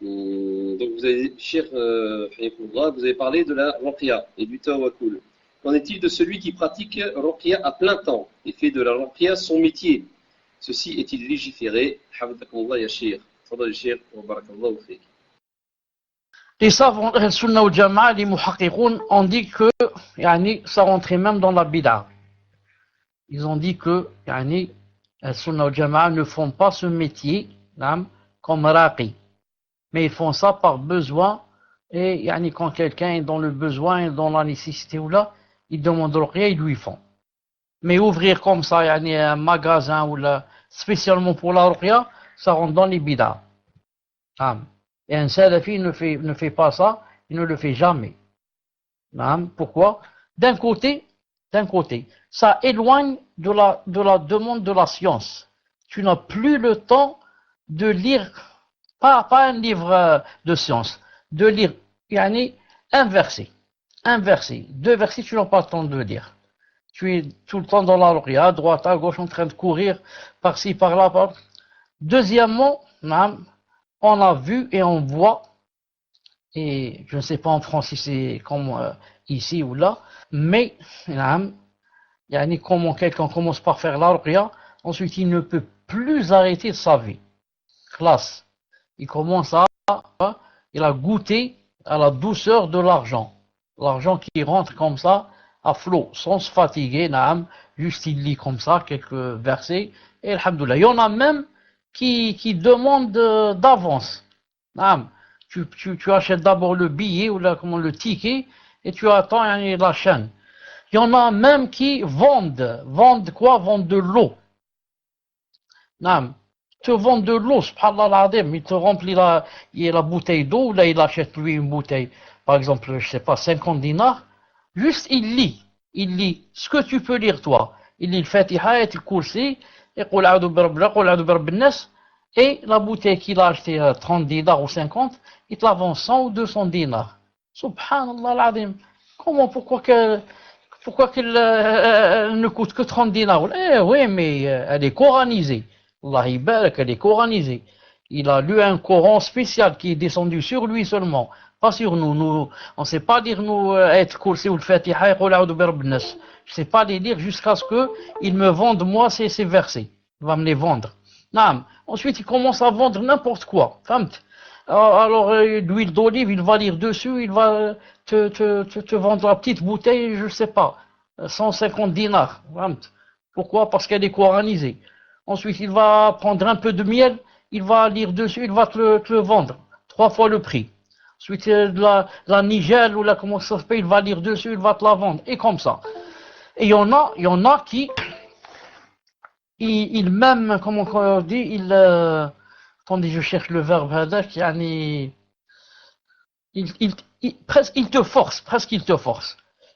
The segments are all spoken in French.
Donc vous avez, cher Hifullah, vous avez parlé de la ruqya et du tawakkul. Qu'en est-il de celui qui pratique ruqya à plein temps et fait de la ruqya son métier? Ceci est-il légiféré? Hafidhakumullah ya Cheikh. Tfadal Cheikh wa barakallahu fik. Les savants, les Sunna ou Jama'a, les Muhaqiqoun, ont dit que ça rentrait même dans la bid'a. Ils ont dit que les Sunna ou Jama'a ne font pas ce métier comme raqi. Mais ils font ça par besoin. Et quand quelqu'un est dans le besoin, dans la nécessité ou là, ils demandent ruqya, ils lui font. Mais ouvrir comme ça un magasin ou là, spécialement pour la ruqya, ça rentre dans les bid'a. Et un salafi ne fait pas ça, il ne le fait jamais. Pourquoi? D'un côté, ça éloigne de la demande de la science. Tu n'as plus le temps de lire, pas un livre de science, de lire un verset, deux versets, tu n'as pas le temps de lire. Tu es tout le temps dans la ruqya, à droite, à gauche, en train de courir par-ci, par-là. Deuxièmement, on a vu et on voit, et je ne sais pas en France si c'est comme ici ou là, mais comment quelqu'un commence par faire la ruqya, ensuite il ne peut plus arrêter sa vie. Classe. Il commence il a goûté à la douceur de l'argent. L'argent qui rentre comme ça, à flot, sans se fatiguer, juste il lit comme ça quelques versets, et alhamdoulilah. Il y en a même qui demande d'avance. Tu achètes d'abord le billet ou le ticket et tu attends la chaîne. Il y en a même qui vendent quoi? Vendent de l'eau. Te vendent de l'eau, subhanallah al-azim. Il te remplit la bouteille d'eau, là il achète lui une bouteille, par exemple, je sais pas, 50 dinars. Juste il lit ce que tu peux lire toi. Il lit le Fatiha et le Kursi. Et la bouteille qu'il a acheté 30 dinars ou 50, il te la vend 100 ou 200 dinars. Subhanallah al-azim. Pourquoi qu'elle ne coûte que 30 dinars? Eh oui, mais elle est coranisée. Allah ibarak, elle est coranisée. Il a lu un Coran spécial qui est descendu sur lui seulement, pas sur nous. On ne sait pas lire être Kursi ou le Fatiha et je ne sais pas les lire jusqu'à ce qu'il me vende moi ces versets. Il va me les vendre. Ensuite, il commence à vendre n'importe quoi. Alors, l'huile d'olive, il va lire dessus, il va te vendre la petite bouteille, je ne sais pas, 150 dinars. Pourquoi? Parce qu'elle est coranisée. Ensuite, il va prendre un peu de miel, il va lire dessus, il va te le vendre. 3 fois le prix. Ensuite, la nigelle ou comment ça s'appelle, il va lire dessus, il va te la vendre. Et comme ça. Et il y en a qui, il même, comment on dit, attendez, je cherche le verbe, presque il te force.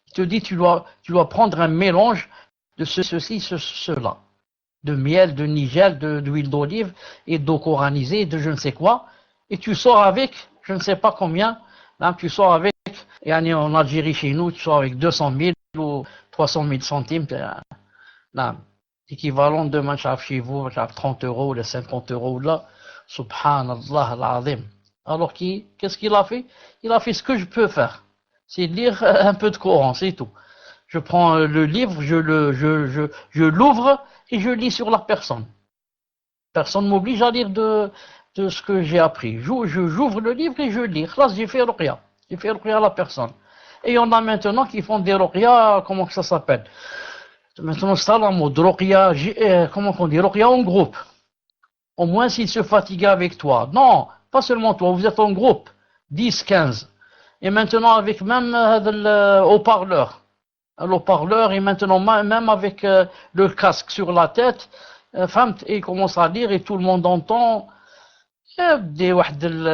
Il te dit, tu dois prendre un mélange de ceci, cela. De miel, de nigel, d'huile d'olive et d'eau coranisée, de je ne sais quoi. Et tu sors avec, je ne sais pas combien, tu sors avec, et en Algérie chez nous, tu sors avec 200 000 ou 300 000 centimes, équivalent de manchaf chez vous, 30 euros, les 50 euros là, subhanallah al-azim. Alors qu'est-ce qu'il a fait? Il a fait ce que je peux faire, c'est lire un peu de Coran, c'est tout. Je prends le livre, je l'ouvre et je lis sur la personne. Personne ne m'oblige à lire de ce que j'ai appris. J'ouvre le livre et je lis. Là, j'ai fait ruqya. J'ai fait ruqya à la personne. Et il y en a maintenant qui font des ruqya, comment ça s'appelle? Maintenant, c'est la mode. Ruqya, comment on dit? Ruqya en groupe. Au moins s'il se fatigue avec toi. Non, pas seulement toi, vous êtes en groupe. 10, 15. Et maintenant avec même haut-parleur. L'haut-parleur et maintenant même avec le casque sur la tête, et il commence à lire et tout le monde entend des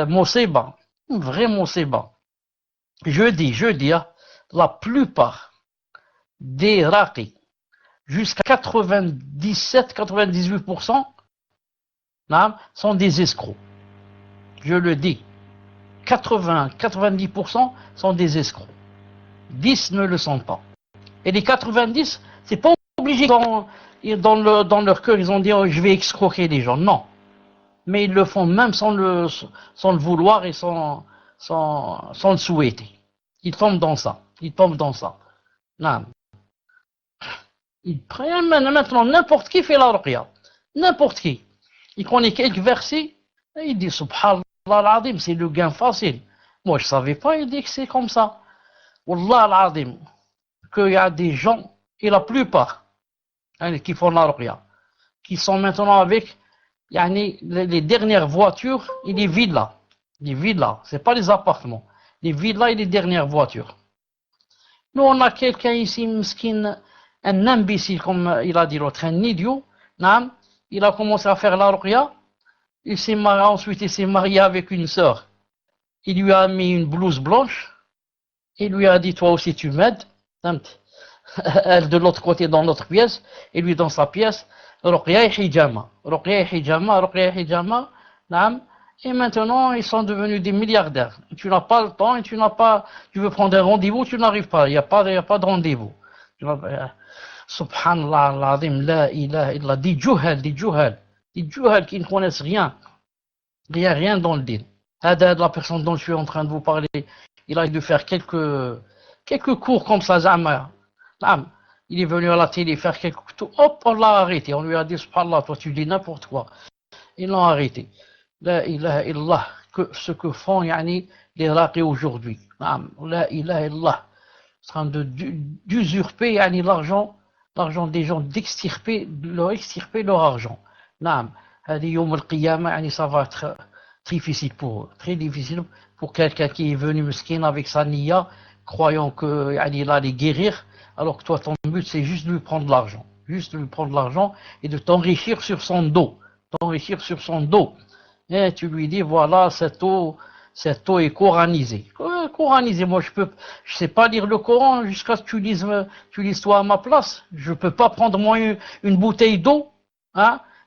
mosiba, une vraie mosiba. Je dis, la plupart des raqis, jusqu'à 97-98%, sont des escrocs. Je le dis, 80-90% sont des escrocs. 10 ne le sont pas. Et les 90, c'est pas obligé dans leur cœur, ils ont dit oh, je vais escroquer les gens. Non. mais ils le font même sans le vouloir et sans le souhaiter. Ils tombent dans ça. Ils tombent dans ça. Non. Ils prennent maintenant n'importe qui fait la ruqya. N'importe qui. Il connaît quelques versets et il dit Subhanallah al-Azim, c'est le gain facile. Moi je ne savais pas, il dit que c'est comme ça. Wallah al-Azim, qu'il y a des gens, et la plupart, qui font la ruqya, qui sont maintenant avec les dernières voitures et les villas. Les villas, ce n'est pas les appartements. Les villas et les dernières voitures. Nous, on a quelqu'un ici, miskin, un imbécile, comme il a dit l'autre, un idiot. Il a commencé à faire la ruqya. Il s'est marié, ensuite il s'est marié avec une sœur. Il lui a mis une blouse blanche. Il lui a dit, toi aussi tu m'aides. Elle de l'autre côté dans l'autre pièce. Et lui dans sa pièce. Ruqya et hijama. Ruqya et hijama, ruqya et hijama. Et maintenant, ils sont devenus des milliardaires. Tu n'as pas le temps et tu veux prendre un rendez-vous, tu n'arrives pas. Il n'y a pas de rendez-vous. Subhanallah, l'azim, la ilaha illallah, des juhal qui ne connaissent rien. Il n'y a rien dans le din. La personne dont je suis en train de vous parler, il a dû faire quelques cours comme ça, Zama. Il est venu à la télé faire quelques cours. Hop, on l'a arrêté. On lui a dit, subhanallah, toi tu dis n'importe quoi. Ils l'ont arrêté. La ilaha illallah, ce que font les raqis aujourd'hui. La ilaha illallah. En train d'usurper l'argent des gens, d'extirper leur argent. Ça va être très difficile pour eux, très difficile pour quelqu'un qui est venu mesquin avec sa niya, croyant qu'il allait guérir, alors que toi ton but c'est juste de lui prendre l'argent, et de t'enrichir sur son dos, Et tu lui dis voilà cette eau est coranisée. Moi je sais pas lire le Coran jusqu'à ce que tu lises toi à ma place. Je peux pas prendre moi une bouteille d'eau,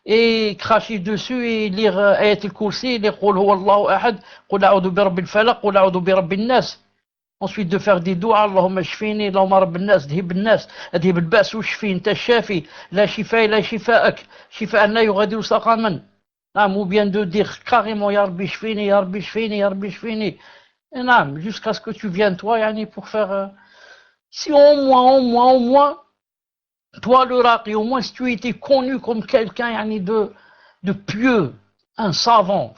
et cracher dessus et lire Ayat al-Kursi, lire Qul huwa Allahu ahad, Qul a'udhu bi rabbil falaq, Qul a'udhu bi rabbin nas. Ensuite de faire des doigts, Allahumma shfini, Allahumma rabbin nas, dhib an-nas, adhib al-ba's wa shfi, anta shafi, la shifa illa shifa'ak, shifa'an la yughadiru saqaman. Ou bien de dire carrément Ya Rabbi shfini, Ya Rabbi shfini, Ya Rabbi shfini. Jusqu'à ce que tu viennes toi pour faire si au moins toi le raqi, au moins si tu étais connu comme quelqu'un de pieux, un savant.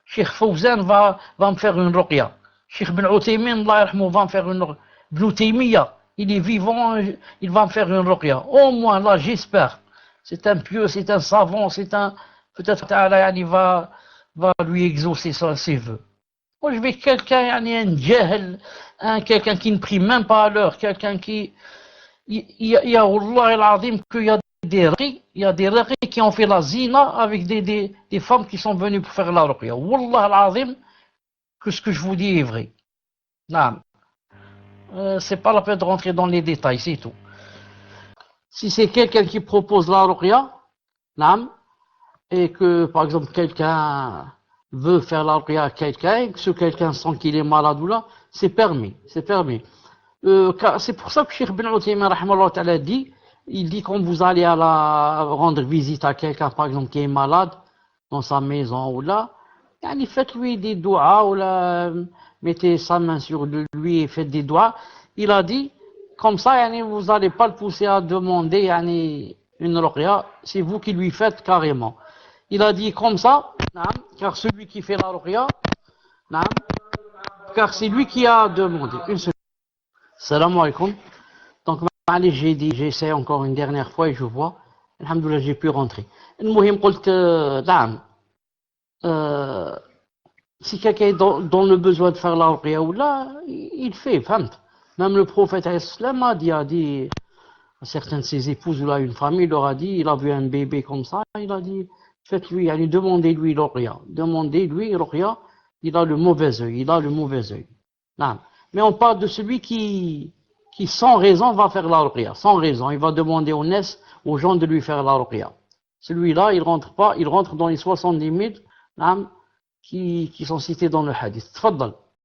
Cheikh Fawzan va me faire une ruqya. Cheikh Ben Uthaymin, Allah yarhamou, va me faire une ruqya. Ben Taymiya, il est vivant, il va me faire une ruqya. Au moins là, j'espère. C'est un pieux, c'est un savant, peut-être Allah va lui exaucer ses vœux. Moi je vais quelqu'un, un djahil, quelqu'un qui ne prie même pas à l'heure, quelqu'un qui... Il y a Allah al-Azim qu'il y a des raqis qui ont fait la zina avec des femmes qui sont venues pour faire la ruqya. Wallah al-Azim que ce que je vous dis est vrai. C'est pas la peine de rentrer dans les détails, c'est tout. Si c'est quelqu'un qui propose la ruqya, et que par exemple quelqu'un veut faire la ruqya à quelqu'un, et que ce quelqu'un sent qu'il est malade ou là, c'est permis. C'est pour ça que Cheikh Ben Uthaymin rahimahullah dit, il dit quand vous allez rendre visite à quelqu'un par exemple qui est malade dans sa maison ou là, faites-lui des doigts ou là, mettez sa main sur lui et faites des doigts. Il a dit comme ça vous n'allez pas le pousser à demander une ruqya, c'est vous qui lui faites carrément. Il a dit comme ça, car celui qui fait la ruqya, car c'est lui qui a demandé. Une seconde. Salam alaikum. Donc, j'ai dit, j'essaie encore une dernière fois et je vois. Alhamdoulilah, j'ai pu rentrer. المهم قلت نعم. Si quelqu'un est dans le besoin de faire la ruqya ou là, il fait, فهمت. Même le prophète a dit à certaines de ses épouses ou là une famille, il leur a dit, il a vu un bébé comme ça, il a dit, faites-lui, demandez-lui ruqya. Demandez-lui ruqya, il a le mauvais œil. Non. Mais on parle de celui qui sans raison va faire la ruqya, sans raison, il va demander aux gens de lui faire la ruqya. Celui-là, il rentre dans les 70 000 qui sont cités dans le hadith. Tfaddal.